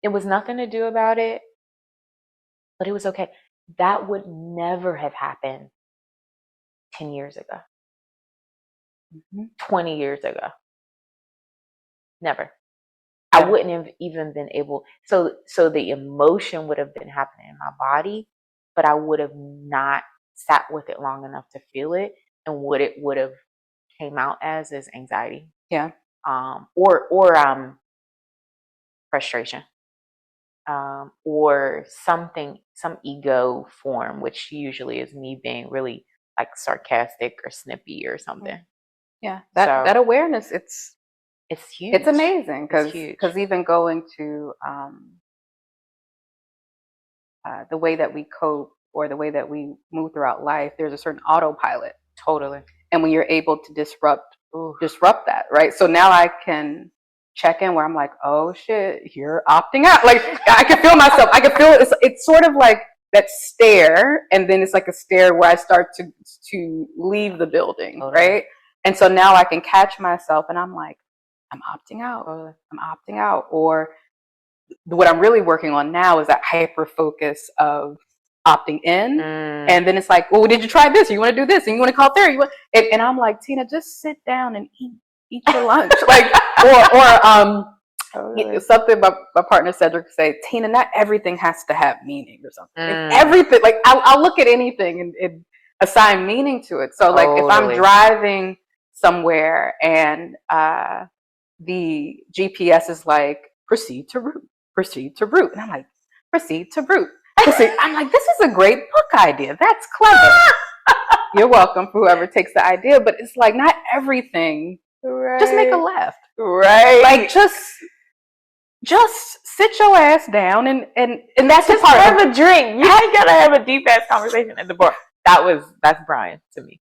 It was nothing to do about it, but it was okay. That would never have happened 10 years ago, 20 years ago. Never. I wouldn't have even been able. So the emotion would have been happening in my body, but I would have not sat with it long enough to feel it. And what it would have came out as is anxiety. Yeah. Or frustration. Or some ego form, which usually is me being really like sarcastic or snippy or something. Yeah. That awareness, it's huge. It's amazing because even going to the way that we cope or the way that we move throughout life, there's a certain autopilot. Totally. And when you're able to disrupt that, right? So now I can check in where I'm like, oh shit, you're opting out. Like I can feel myself. I can feel it. It's sort of like that stare, and then it's like a stare where I start to leave the building, right? And so now I can catch myself, and I'm like, I'm opting out. I'm opting out. Or what I'm really working on now is that hyper focus of opting in. And then it's like, well, did you try this? Or you want to do this? And you want to call therapy? And I'm like, Tina, just sit down and eat your lunch. Like, or something my partner Cedric say, Tina, not everything has to have meaning or something. Everything, like I'll look at anything and assign meaning to it. So like if I'm driving somewhere and the GPS is like, proceed to route. And I'm like, proceed to route. I'm like, this is a great book idea. That's clever. You're welcome for whoever takes the idea. But it's like not everything. Right. Just make a left. Right. Like just sit your ass down and that's just the part have a drink. You ain't gotta have a deep ass conversation at the bar. That's Brian to me.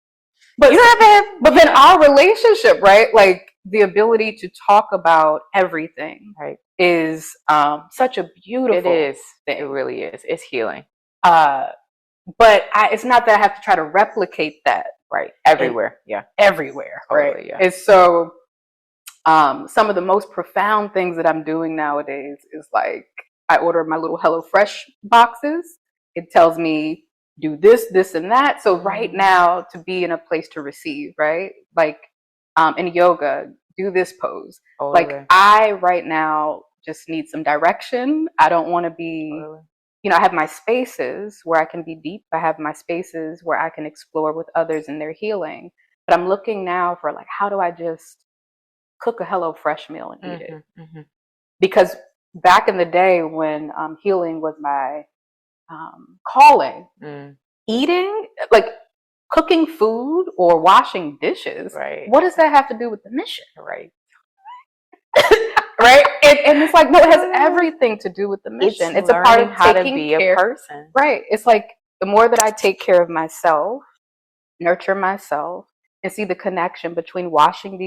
But then our relationship, right? Like the ability to talk about everything, right, is such a beautiful. It is. Thing. It really is. It's healing. But it's not that I have to try to replicate that. Right. Everywhere. Yeah. Everywhere. Totally, right. Yeah. It's so. Some of the most profound things that I'm doing nowadays is like I order my little HelloFresh boxes. It tells me do this, this, and that. So right now, to be in a place to receive, right? Like in yoga, do this pose. Totally. Like I right now just need some direction. I don't want to be, you know, I have my spaces where I can be deep. I have my spaces where I can explore with others in their healing. But I'm looking now for like, how do I just cook a HelloFresh meal and eat it? Because back in the day when healing was my calling, eating, like cooking food or washing dishes, right, what does that have to do with the mission? Right. Right. And it's like, no, it has everything to do with the mission. It's a part of how taking to be care. A person. Right. It's like the more that I take care of myself, nurture myself, and see the connection between putting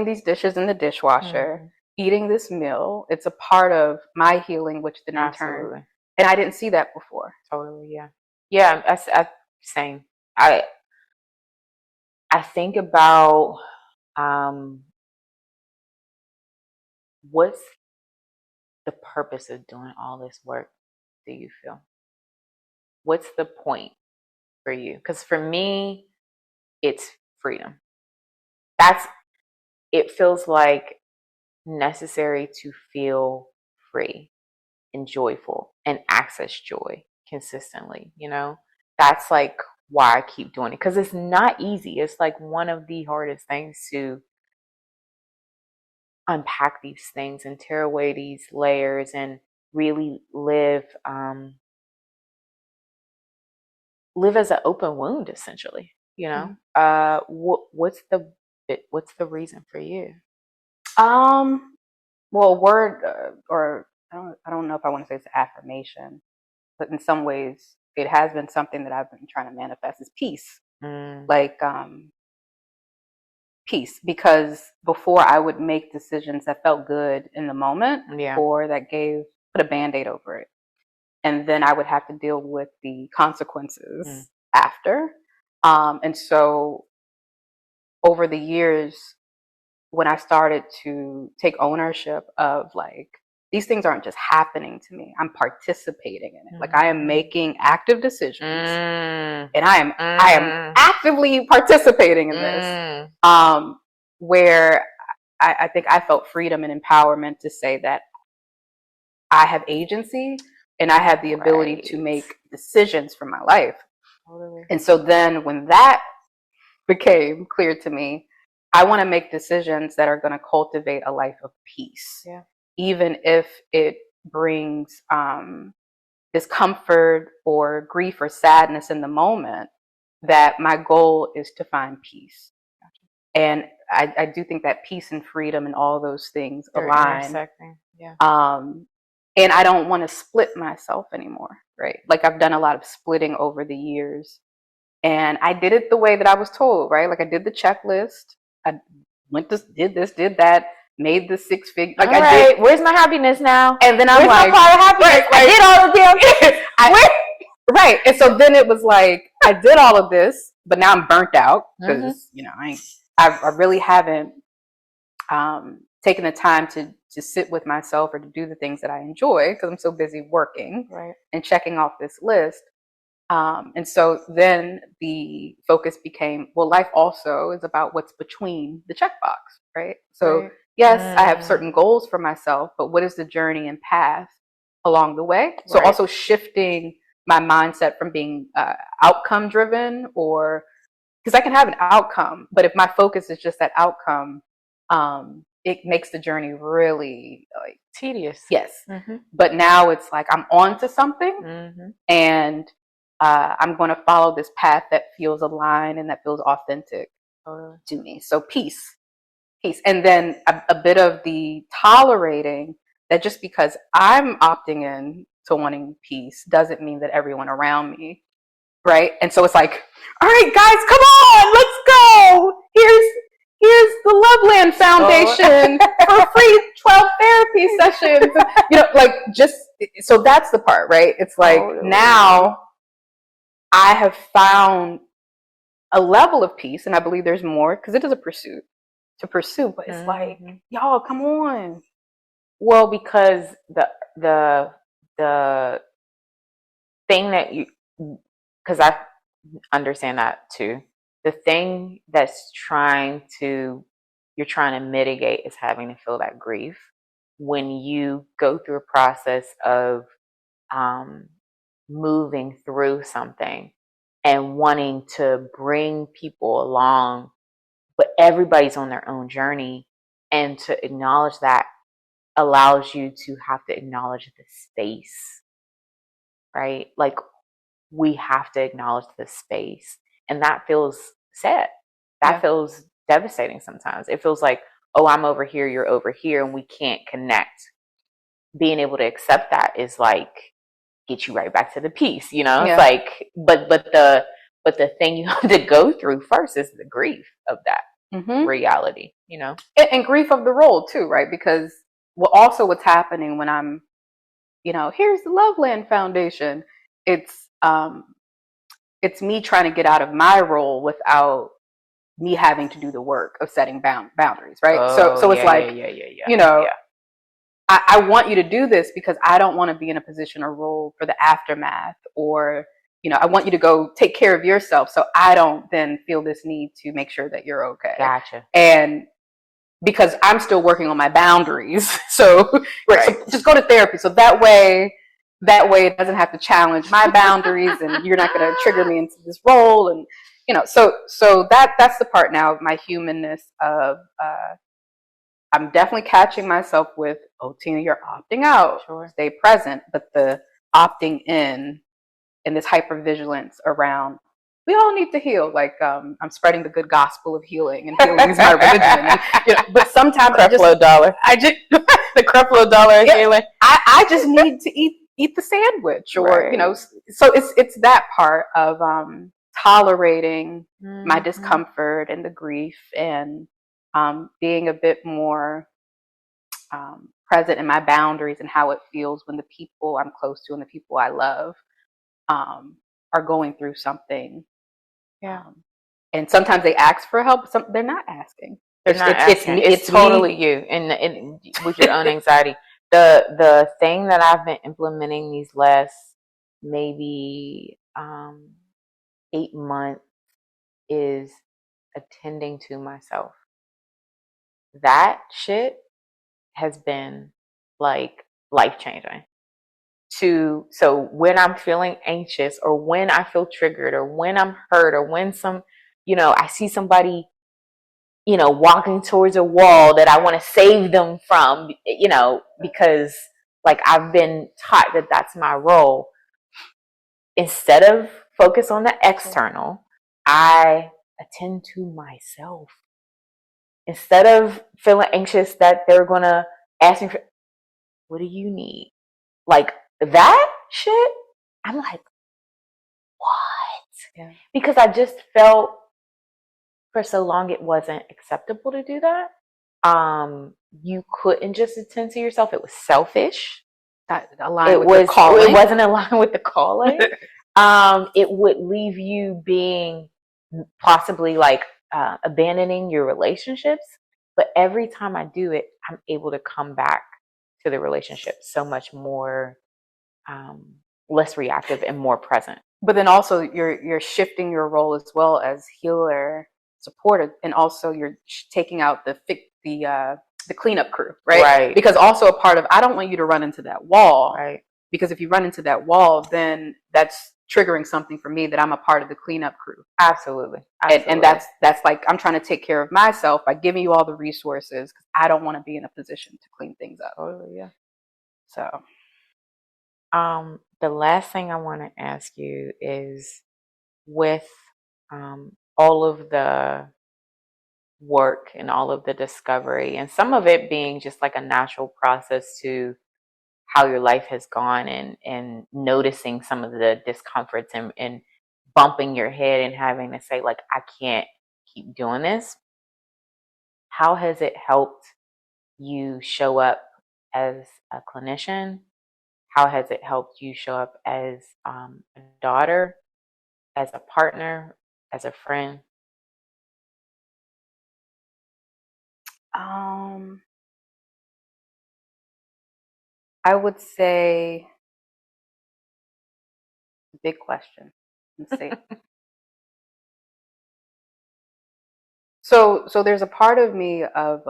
these dishes in the dishwasher, eating this meal, it's a part of my healing, which then in turn. And I didn't see that before. Totally, yeah. Yeah, that's same. I think about what's the purpose of doing all this work, do you feel? What's the point for you? Because for me, it's freedom. It feels like necessary to feel free and joyful and access joy consistently, you know? That's like why I keep doing it, because it's not easy. It's like one of the hardest things to unpack these things and tear away these layers and really live as an open wound, essentially, you know. What's the reason for you? Well, word or I don't know if I want to say it's affirmation, but in some ways it has been something that I've been trying to manifest is peace. Like peace, because before I would make decisions that felt good in the moment, or that put a band-aid over it, and then I would have to deal with the consequences after. And so over the years, when I started to take ownership of like, these things aren't just happening to me, I'm participating in it. Like I am making active decisions and I am actively participating in this. Where I think I felt freedom and empowerment to say that I have agency and I have the ability to make decisions for my life. And so then when that became clear to me, I want to make decisions that are going to cultivate a life of peace, even if it brings discomfort or grief or sadness in the moment. That my goal is to find peace. And I do think that peace and freedom and all those things align. And I don't want to split myself anymore, right? Like I've done a lot of splitting over the years. And I did it the way that I was told, right? Like I did the checklist. I did this, did that, made the 6 figure. Like I did. Where's my happiness now? And then I'm like, where's my part of happiness? I did all the damn things. Right. And so then it was like, I did all of this, but now I'm burnt out because, you know, I really haven't taken the time to sit with myself or to do the things that I enjoy because I'm so busy working and checking off this list. And so then the focus became, well, life also is about what's between the checkbox, right? So yes, I have certain goals for myself, but what is the journey and path along the way? So also shifting my mindset from being outcome driven, or because I can have an outcome, but if my focus is just that outcome, it makes the journey really like tedious. Yes. But now it's like I'm on to something and I'm going to follow this path that feels aligned and that feels authentic to me. So peace. And then a bit of the tolerating that just because I'm opting in to wanting peace doesn't mean that everyone around me, right? And so it's like, all right, guys, come on, let's go. Here's the Loveland Foundation for free 12 therapy sessions. Like just, so that's the part, right? It's like now I have found a level of peace, and I believe there's more because it is a pursuit to pursue, but it's like, y'all, come on. Well, because the thing that because I understand that too. The thing that's you're trying to mitigate is having to feel that grief when you go through a process of moving through something and wanting to bring people along, but everybody's on their own journey, and to acknowledge that allows you to have to acknowledge the space, right? Like we have to acknowledge the space, and that feels sad. That feels devastating sometimes. It feels like, oh, I'm over here, you're over here, and we can't connect. Being able to accept that is like get you right back to the peace, It's like, but the thing you have to go through first is the grief of that reality, and grief of the role too, right? Because what's happening when I'm, here's the Loveland Foundation. It's me trying to get out of my role without me having to do the work of setting boundaries, right? So it's I want you to do this because I don't want to be in a position or role for the aftermath, or I want you to go take care of yourself so I don't then feel this need to make sure that you're okay. Gotcha. And because I'm still working on my boundaries, so just go to therapy, so that way it doesn't have to challenge my boundaries, and you're not going to trigger me into this role, and so that's the part now of my humanness of I'm definitely catching myself with, oh, Tina, you're opting out. Sure. Stay present, but the opting in and this hypervigilance around, we all need to heal. Like I'm spreading the good gospel of healing, and healing is my religion. And, but sometimes I just the Creflo dollar healing. I just need to eat the sandwich, or so it's that part of tolerating my discomfort and the grief, and being a bit more present in my boundaries and how it feels when the people I'm close to and the people I love are going through something. And sometimes they ask for help, but they're not asking. It's totally you, and with your own anxiety. The thing that I've been implementing these last maybe 8 months is attending to myself. That shit has been like life changing. So when I'm feeling anxious, or when I feel triggered, or when I'm hurt, or when I see somebody, walking towards a wall that I want to save them from, because like I've been taught that that's my role. Instead of focus on the external, I attend to myself. Instead of feeling anxious that they're going to ask me for, what do you need? Like that shit, I'm like, what? Yeah. Because I just felt for so long it wasn't acceptable to do that. You couldn't just attend to yourself. It was selfish. It wasn't aligned with the calling. It would leave you being possibly like abandoning your relationships. But every time I do it, I'm able to come back to the relationship so much more less reactive and more present. But then also you're shifting your role as well as healer, supportive, and also you're taking out the cleanup crew, right? Because also a part of, I don't want you to run into that wall, right? Because if you run into that wall, then that's triggering something for me, that I'm a part of the cleanup crew. Absolutely. And that's like, I'm trying to take care of myself by giving you all the resources, because I don't want to be in a position to clean things up. Totally, yeah. So The last thing I want to ask you is with all of the work and all of the discovery, and some of it being just like a natural process to how your life has gone, and noticing some of the discomforts, and bumping your head and having to say, like, I can't keep doing this. How has it helped you show up as a clinician? How has it helped you show up as a daughter, as a partner, as a friend? I would say, big question. Let's see. So there's a part of me of,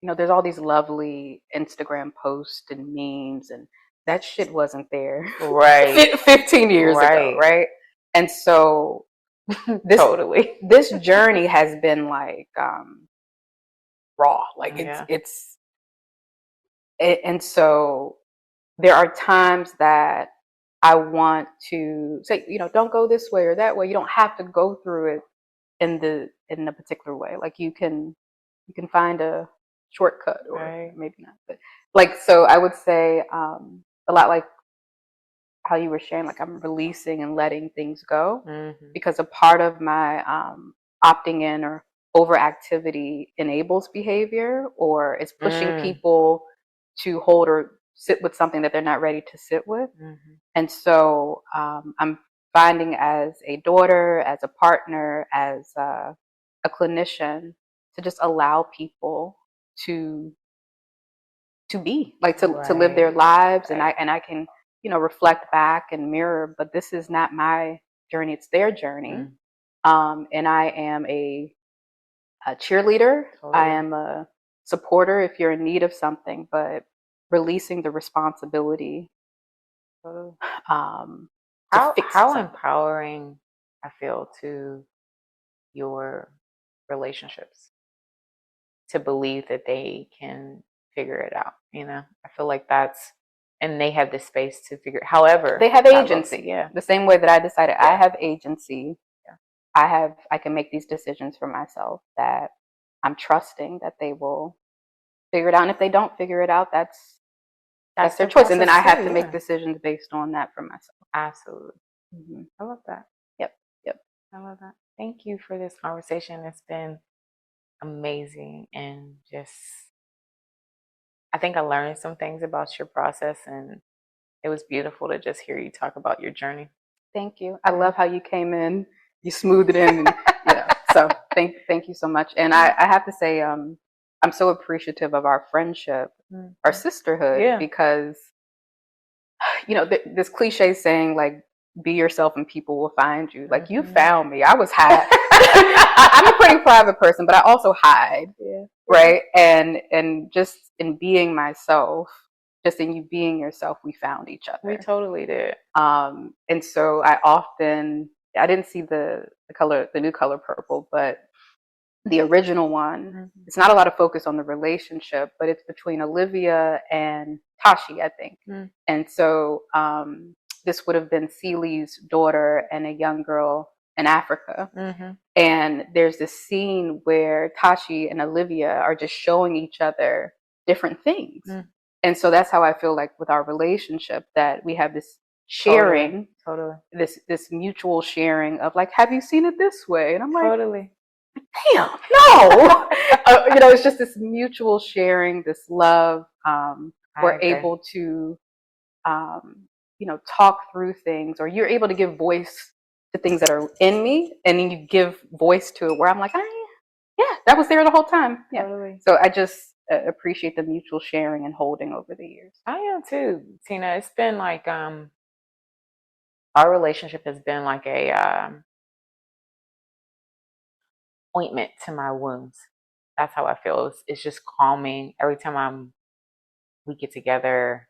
there's all these lovely Instagram posts and memes, and that shit wasn't there Right. 15 years ago, Right. right? And so this Totally. this journey has been like raw, like Yeah. and so there are times that I want to say, don't go this way or that way. You don't have to go through it in a particular way. Like you can find a shortcut, or Right. maybe not. But like, so I would say a lot like how you were sharing, like I'm releasing and letting things go, because a part of my opting in or overactivity enables behavior, or is pushing people to hold or sit with something that they're not ready to sit with. And so I'm finding, as a daughter, as a partner, as a clinician, to just allow people to be, like, to live their lives. And I can reflect back and mirror, but this is not my journey, it's their journey. And I am a cheerleader. I am a supporter if you're in need of something, but releasing the responsibility to fix How something. empowering I feel to your relationships to believe that they can figure it out. I feel like and they have the space to figure. However, they have agency. Yeah. The same way that I decided I have agency. I can make these decisions for myself, that I'm trusting that they will figure it out. And if they don't figure it out, that's their choice. And then I have to make decisions based on that for myself. Absolutely. I love that. Yep. I love that. Thank you for this conversation. It's been amazing, and just, I think I learned some things about your process, and it was beautiful to just hear you talk about your journey. Thank you. I love how you came in, you smoothed it in, and so thank you so much. And I have to say, I'm so appreciative of our friendship, our sisterhood, because this cliche saying, like, be yourself and people will find you. Like, you found me. I was high. I'm a pretty private person, but I also hide. Right. And just in being myself, just in you being yourself, we found each other. We totally did. And so I didn't see the new color purple, but the original one, it's not a lot of focus on the relationship, but it's between Olivia and Tashi, I think. And so this would have been Celi's daughter and a young girl in Africa. And there's this scene where Tashi and Olivia are just showing each other different things. And so that's how I feel like with our relationship, that we have this sharing, this mutual sharing of, like, have you seen it this way? And I'm like, damn, no. It's just this mutual sharing, this love. We're able to, talk through things, or you're able to give voice to things that are in me, and then you give voice to it where I'm like, yeah, that was there the whole time. Yeah. So I just appreciate the mutual sharing and holding over the years. I am too, Tina. It's been like our relationship has been like a ointment to my wounds. That's how I feel. It's just calming. Every time we get together,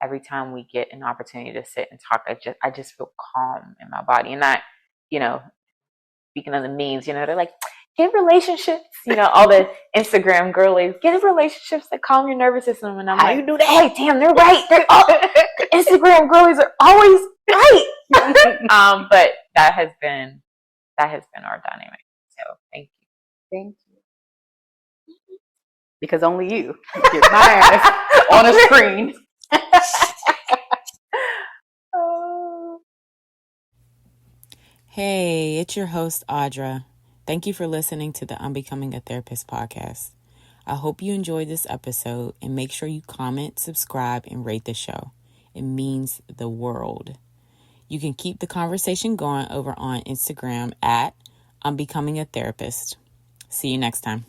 every time we get an opportunity to sit and talk, I just feel calm in my body. And not, speaking of the memes, they're like, get relationships. All the Instagram girlies, get relationships that calm your nervous system. And I'm How like, you do that? oh, wait, damn, they're right. The Instagram girlies are always right. But that has been our dynamic. So thank you. Thank you. Because only you get my ass on a screen. Hey, it's your host, Audra. Thank you for listening to the Unbecoming a Therapist podcast. I hope you enjoyed this episode, and make sure you comment, subscribe, and rate the show. It means the world. You can keep the conversation going over on Instagram at Unbecoming a Therapist. See you next time.